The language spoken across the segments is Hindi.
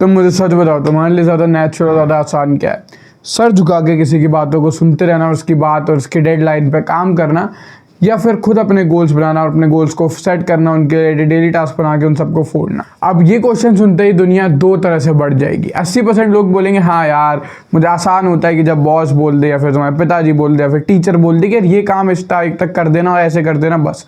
तुम मुझे सच बताओ, तुम्हारे लिए ज़्यादा नेचुरल, ज़्यादा आसान क्या है? सर झुका के किसी की बातों को सुनते रहना और उसकी बात और उसकी डेडलाइन पे काम करना, या फिर खुद अपने गोल्स बनाना और अपने गोल्स को सेट करना, उनके डेली टास्क बना के उन सबको फोड़ना। अब ये क्वेश्चन सुनते ही दुनिया दो तरह से बढ़ जाएगी। 80% लोग बोलेंगे हाँ यार मुझे आसान होता है कि जब बॉस बोल दे या फिर तुम्हारे पिताजी बोल दे या फिर टीचर बोल दे कि यार ये काम इस तारीख तक कर देना और ऐसे कर देना बस।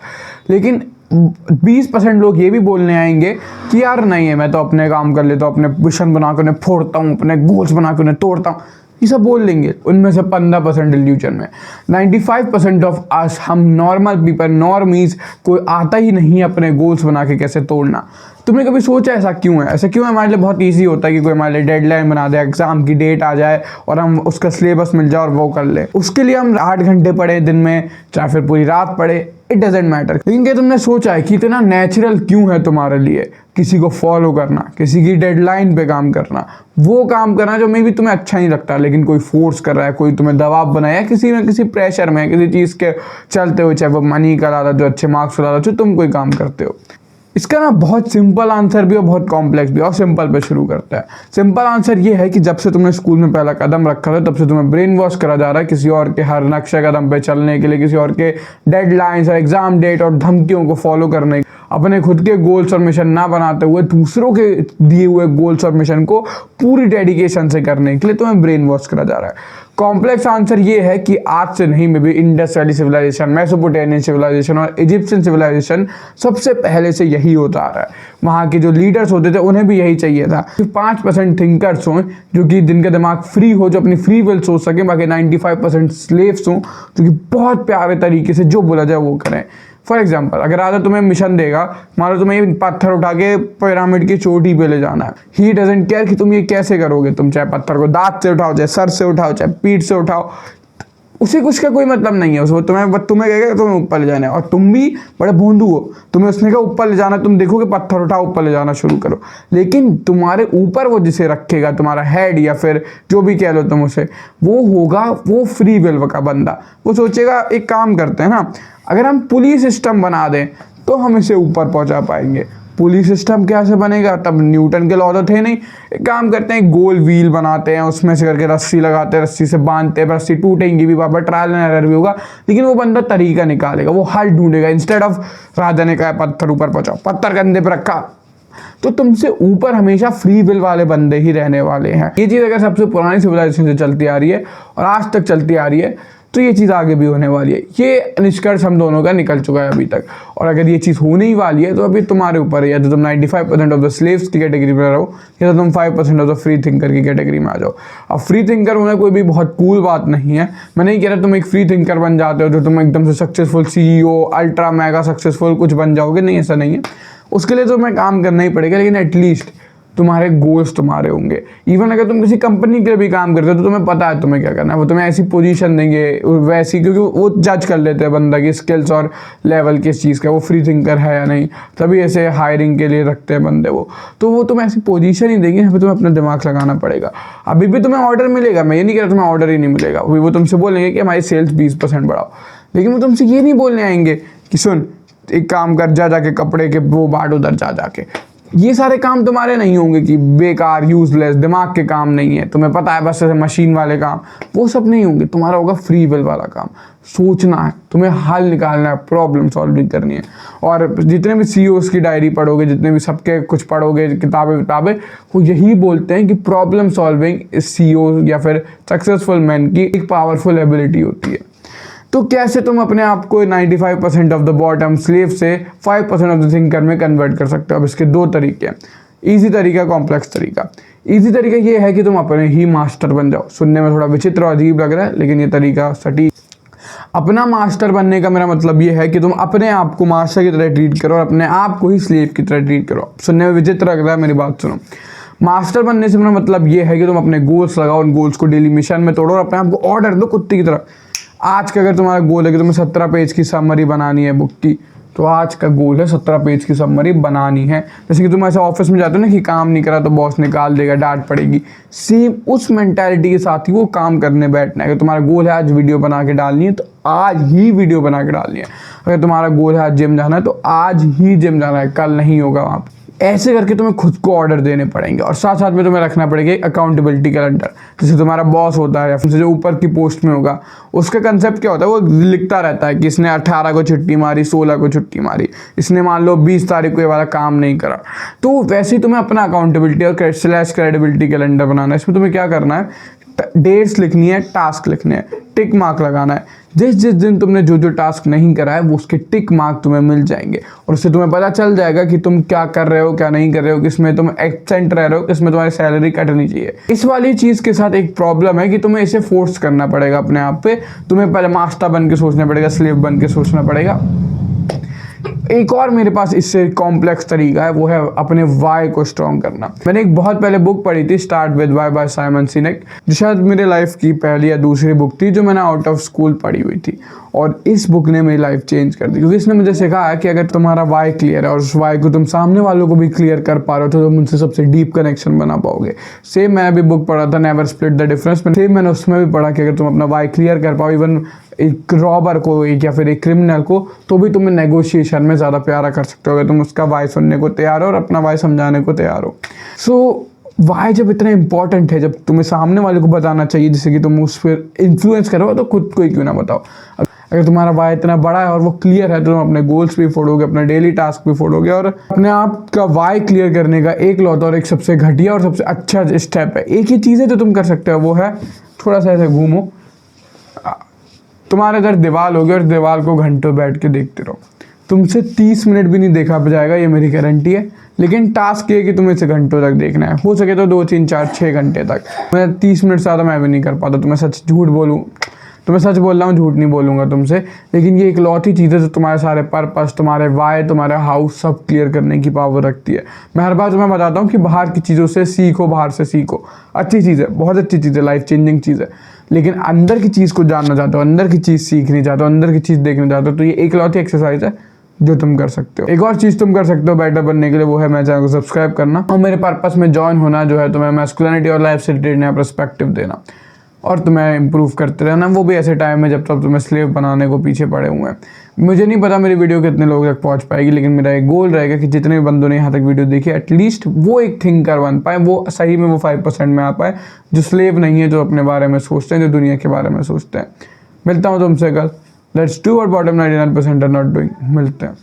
लेकिन 20% लोग ये भी बोलने आएंगे कि यार नहीं है, मैं तो अपने काम कर लेता हूँ, अपने विजन बना के उन्हें फोड़ता हूँ, अपने गोल्स बना के उन्हें तोड़ता हूँ। ये सब बोल लेंगे। उनमें से 15% इल्यूजन में। 95% ऑफ अस, हम नॉर्मल पीपल, नॉर्मीज को आता ही नहीं अपने गोल्स बना के कैसे तोड़ना। तुमने कभी सोचा ऐसा क्यों है? ऐसा क्यों है? हमारे लिए बहुत ईजी होता है कि कोई हमारे लिए डेडलाइन बना दे, एग्जाम की डेट आ जाए और हम उसका सिलेबस मिल जाए और वो कर ले। उसके लिए हम 8 घंटे पढ़े दिन में, चाहे फिर पूरी रात पढ़े, इट डजेंट मैटर। लेकिन क्या तुमने सोचा है कि इतना नेचुरल क्यों है तुम्हारे लिए किसी को फॉलो करना, किसी की डेडलाइन पे काम करना, वो काम करना जो मे भी तुम्हें अच्छा नहीं लगता, लेकिन कोई फोर्स कर रहा है, कोई तुम्हें दबाव बनाया, किसी न किसी प्रेशर में, किसी चीज़ के चलते हुए, चाहे वो मनी का लालच, जो अच्छे मार्क्स ला जो तुम कोई काम करते हो। इसका ना बहुत सिंपल आंसर भी और बहुत कॉम्प्लेक्स भी। और सिंपल पे शुरू करता है। सिंपल आंसर ये है कि जब से तुमने स्कूल में पहला कदम रखा था तब से तुम्हें ब्रेन वॉश करा जा रहा है किसी और के हर नक्शे कदम पे चलने के लिए, किसी और के डेडलाइंस और एग्जाम डेट और धमकियों को फॉलो करने, अपने खुद के गोल्स और मिशन ना बनाते हुए दूसरों के दिए हुए गोल्स और मिशन को पूरी डेडिकेशन से करने के लिए तुम्हें ब्रेन वॉश करा जा रहा है। कॉम्प्लेक्स आंसर ये है कि आज से नहीं, maybe Indus valley civilisation, Mesopotamian civilisation और इजिप्शियन सिविलाइजेशन सबसे पहले से यही होता आ रहा है। वहाँ के जो लीडर्स होते थे उन्हें भी यही चाहिए था कि 5% थिंकर्स हों जो कि जिनका दिमाग फ्री हो, जो अपनी फ्री विल सोच सकें, बाकी 95% स्लेव्स हों जो कि बहुत प्यारे तरीके से जो बोला जाए वो करें। फॉर एग्जाम्पल, अगर राजा तुम्हें मिशन देगा, मान लो तुम्हें पत्थर उठा के पिरामिड की चोटी पे ले जाना है, ही डजंट केयर कि तुम ये कैसे करोगे। तुम चाहे पत्थर को दांत से उठाओ, चाहे सर से उठाओ, चाहे पीठ से उठाओ, उसे कुछ का कोई मतलब नहीं है। उसको तुम्हें कहेगा तुम्हें ऊपर ले जाना है, और तुम भी बड़े भोंदू हो, तुम्हें उसने कहा ऊपर ले जाना, तुम देखोगे पत्थर उठाओ ऊपर ले जाना शुरू करो। लेकिन तुम्हारे ऊपर वो जिसे रखेगा, तुम्हारा हेड या फिर जो भी कह लो तुम उसे, वो होगा वो फ्री विल का बंदा। वो सोचेगा एक काम करते हैं ना, अगर हम पुलिस सिस्टम बना दें तो हम इसे ऊपर पहुंचा पाएंगे। पुलिस सिस्टम कैसे बनेगा? तब न्यूटन के लॉ तो थे नहीं। एक काम करते हैं, गोल व्हील बनाते हैं, उसमें से करके रस्सी लगाते हैं, रस्सी से बांधते हैं, रस्सी टूटेंगी भी, वहाँ पर ट्रायल एंड एरर भी होगा, लेकिन वो बंदा तरीका निकालेगा, वो हल ढूंढेगा। इंस्टेड ऑफ राजा ने कहा पत्थर ऊपर पहुंचाओ, पत्थर कंधे पर रखा, तो तुमसे ऊपर हमेशा फ्री विल वाले बंदे ही रहने वाले हैं। ये चीज़ अगर सबसे पुरानी सिविलाइजेशन से चलती आ रही है और आज तक चलती आ रही है, तो ये चीज़ आगे भी होने वाली है। ये निष्कर्ष हम दोनों का निकल चुका है अभी तक। और अगर ये चीज़ होने ही वाली है तो अभी तुम्हारे ऊपर है, या तो तुम 95% ऑफ द स्लेव्स की कैटेगरी में रहो, या तो तुम 5% ऑफ द फ्री थिंकर की कैटेगरी में आ जाओ। अब फ्री थिंकर होना कोई भी बहुत कूल बात नहीं है। मैं नहीं कह रहा तुम एक फ्री थिंकर बन जाते हो जो तुम एकदम से successful CEO, ultra mega successful कुछ बन जाओगे, नहीं, ऐसा नहीं है। उसके लिए तो तुम्हें काम करना ही पड़ेगा, लेकिन एटलीस्ट तुम्हारे गोल्स तुम्हारे होंगे। इवन अगर तुम किसी कंपनी के लिए भी काम करते हो तो तुम्हें पता है तुम्हें क्या करना है। वो तुम्हें ऐसी पोजीशन देंगे वैसी, क्योंकि वो जज कर लेते हैं बंदा की स्किल्स और लेवल किस चीज़ का, वो फ्री थिंकर है या नहीं, तभी ऐसे हायरिंग के लिए रखते हैं बंदे वो। तो वो तुम्हें ऐसी पोजीशन ही देंगे, यहाँ पे तुम्हें अपना दिमाग लगाना पड़ेगा। अभी भी तुम्हें ऑर्डर मिलेगा, मैं ये नहीं कह रहा तुम्हें ऑर्डर ही नहीं मिलेगा। अभी वो तुमसे बोलेंगे कि हमारी सेल्स 20% बढ़ाओ, लेकिन वो तुमसे ये नहीं बोलने आएंगे कि सुन एक काम कर, जा जाके कपड़े के वो बाट उधर जा जाके। ये सारे काम तुम्हारे नहीं होंगे कि बेकार, यूजलेस, दिमाग के काम नहीं है, तुम्हें पता है बस ऐसे मशीन वाले काम, वो सब नहीं होंगे। तुम्हारा होगा फ्री विल वाला काम। सोचना है, तुम्हें हल निकालना है, प्रॉब्लम सॉल्विंग करनी है। और जितने भी CEOs की डायरी पढ़ोगे, जितने भी सबके कुछ पढ़ोगे किताबें, वो यही बोलते हैं कि प्रॉब्लम सॉल्विंग CEO या फिर सक्सेसफुल मैन की एक पावरफुल एबिलिटी होती है। तो कैसे तुम अपने आप को 95% ऑफ द बॉटम स्लेव से 5% ऑफ द थिंकर में कन्वर्ट कर सकते हो? अब इसके दो तरीके हैं, ईजी तरीका, कॉम्प्लेक्स तरीका। ईजी तरीका ये है कि तुम अपने ही मास्टर बन जाओ। सुनने में थोड़ा विचित्र और अजीब लग रहा है, लेकिन ये तरीका सटीक। अपना मास्टर बनने का मेरा मतलब ये है कि तुम अपने आप को मास्टर की तरह ट्रीट करो और अपने आप को ही स्लेव की तरह ट्रीट करो। सुनने में विचित्र लग रहा है, मेरी बात सुनो। मास्टर बनने से मेरा मतलब ये है कि तुम अपने गोल्स लगाओ, उन गोल्स को डेली मिशन में तोड़ो और अपने आप को ऑर्डर दो कुत्ते की तरह। आज का अगर तुम्हारा गोल है कि तुम्हें 17 पेज की समरी बनानी है बुक की, तो आज का गोल है 17 पेज की समरी बनानी है। जैसे कि तुम ऐसे ऑफिस में जाते हो ना कि काम नहीं करा तो बॉस निकाल देगा, डांट पड़ेगी, सेम उस मेंटालिटी के साथ ही वो काम करने बैठना है। अगर तुम्हारा गोल है आज वीडियो बना के डालनी है तो आज ही वीडियो बना के डालनी है। अगर तुम्हारा गोल है आज जिम जाना है तो आज ही जिम जाना है, कल नहीं होगा वहाँ ऐसे करके तुम्हें खुद को ऑर्डर देने पड़ेंगे और साथ साथ में तुम्हें रखना पड़ेगा अकाउंटेबिलिटी कैलेंडर। जैसे तुम्हारा बॉस होता है या फिर जो ऊपर की पोस्ट में होगा, उसका कंसेप्ट क्या होता है, वो लिखता रहता है कि इसने 18 को छुट्टी मारी, 16 को छुट्टी मारी, इसने मान लो 20 तारीख को ये वाला काम नहीं करा। तो वैसे ही तुम्हें अपना अकाउंटेबिलिटी और क्रेडिबिलिटी कैलेंडर बनाना है। इसमें तुम्हें क्या करना है, डेट्स लिखनी है, टास्क लिखने हैं, टिक मार्क लगाना है। जिस जिस दिन तुमने जो जो टास्क नहीं करा है वो उसके टिक मार्क तुम्हें मिल जाएंगे और उससे तुम्हें पता चल जाएगा कि तुम क्या कर रहे हो, क्या नहीं कर रहे हो, किसमें तुम एब्सेंट रह रहे हो, किसमें तुम्हारी सैलरी कटनी चाहिए। इस वाली चीज़ के साथ एक प्रॉब्लम है कि तुम्हें इसे फोर्स करना पड़ेगा अपने आप पे। तुम्हें पहले मास्टर बन के सोचना पड़ेगा, स्लेव बन के सोचना पड़ेगा। एक और मेरे पास इससे कॉम्प्लेक्स तरीका है, वो है अपने वाई को स्ट्रॉन्ग करना। मैंने एक बहुत पहले बुक पढ़ी थी, start with why by Simon Sinek, जो शायद मेरे लाइफ की पहली या दूसरी बुक थी जो मैंने आउट ऑफ स्कूल पढ़ी हुई थी। और इस बुक ने मेरी लाइफ चेंज कर दी, क्योंकि इसने मुझे सिखाया कि अगर तुम्हारा वाई क्लियर है और उस वाई को तुम सामने वालों को भी क्लियर कर पा रहे हो तो तुम उनसे सबसे डीप कनेक्शन बना पाओगे। सेम मैं अभी बुक पढ़ा था never split the difference, same मैंने उसमें भी पढ़ा कि अगर तुम अपना वाई क्लियर कर पाओ, इवन एक रॉबर को या फिर एक क्रिमिनल को, तो भी तुम्हें नेगोशिएशन में ज़्यादा प्यारा कर सकते हो अगर तुम उसका वाई सुनने को तैयार हो और अपना वाई समझाने को तैयार हो। सो वाई जब इतना इंपॉर्टेंट है, जब तुम्हें सामने वाले को बताना चाहिए जैसे कि तुम उस पर इन्फ्लुएंस करो, तो खुद को ही क्यों ना बताओ। अगर तुम्हारा वाई इतना बड़ा है और वो क्लियर है तो तुम अपने गोल्स भी फोड़ोगे, अपने डेली टास्क भी फोड़ोगे। और अपने आप का वाई क्लियर करने का एक लौता और एक सबसे घटिया और सबसे अच्छा स्टेप है, एक ही चीज़ है जो तुम कर सकते हो, वो है थोड़ा सा ऐसे घूमो। तुम्हारे इधर दीवार होगी और दीवार को घंटों बैठ के देखते रहो, तुमसे 30 मिनट भी नहीं देखा जाएगा, ये मेरी गारंटी है। लेकिन टास्क ये कि तुम्हें इसे घंटों तक देखना है, हो सके तो 2, 3, 4, 6 घंटे तक। मैं 30 मिनट से ज़्यादा मैं भी नहीं कर पाता, तुम्हें सच झूठ बोलूँ तो मैं सच बोल रहा हूँ, झूठ नहीं बोलूँगा तुमसे। लेकिन ये इकलौती चीज़ है जो तुम्हारे सारे पर्पस, तुम्हारे वाई, तुम्हारे हाउस सब क्लियर करने की पावर रखती है। मैं हर बार तुम्हें बताता हूँ कि बाहर की चीज़ों से सीखो, बाहर से सीखो, अच्छी चीज़ है, बहुत अच्छी चीज़ है, लाइफ चेंजिंग चीज़ है। लेकिन अंदर की चीज़ को जानना चाहते हो, अंदर की चीज़ सीखनी चाहते हो, अंदर की चीज़ देखना चाहते हो, तो ये इकलौती एक्सरसाइज है जो तुम कर सकते हो। एक और चीज़ तुम कर सकते हो बेटर बनने के लिए, वो है मेरे चैनल को सब्सक्राइब करना और मेरे पर्पस में ज्वाइन होना, जो है तुम्हें मैस्कुलिनिटी और लाइफ से रिलेटेड नया पर्सपेक्टिव देना और तुम्हें इंप्रूव करते रहना, वो भी ऐसे टाइम में जब तक तुम्हें स्लेव बनाने को पीछे पड़े हुए हैं। मुझे नहीं पता मेरी वीडियो कितने लोगों तक पहुंच पाएगी, लेकिन मेरा एक गोल रहेगा कि जितने भी बंदों ने यहाँ तक वीडियो देखी एटलीस्ट वो एक थिंकर बन पाए, वो सही में वो 5% में आ पाए, जो स्लेव नहीं है, जो अपने बारे में सोचते हैं, जो दुनिया के बारे में सोचते हैं। मिलता हूँ तुमसे कल। Let's do what bottom 99% are not doing. मिलते हैं।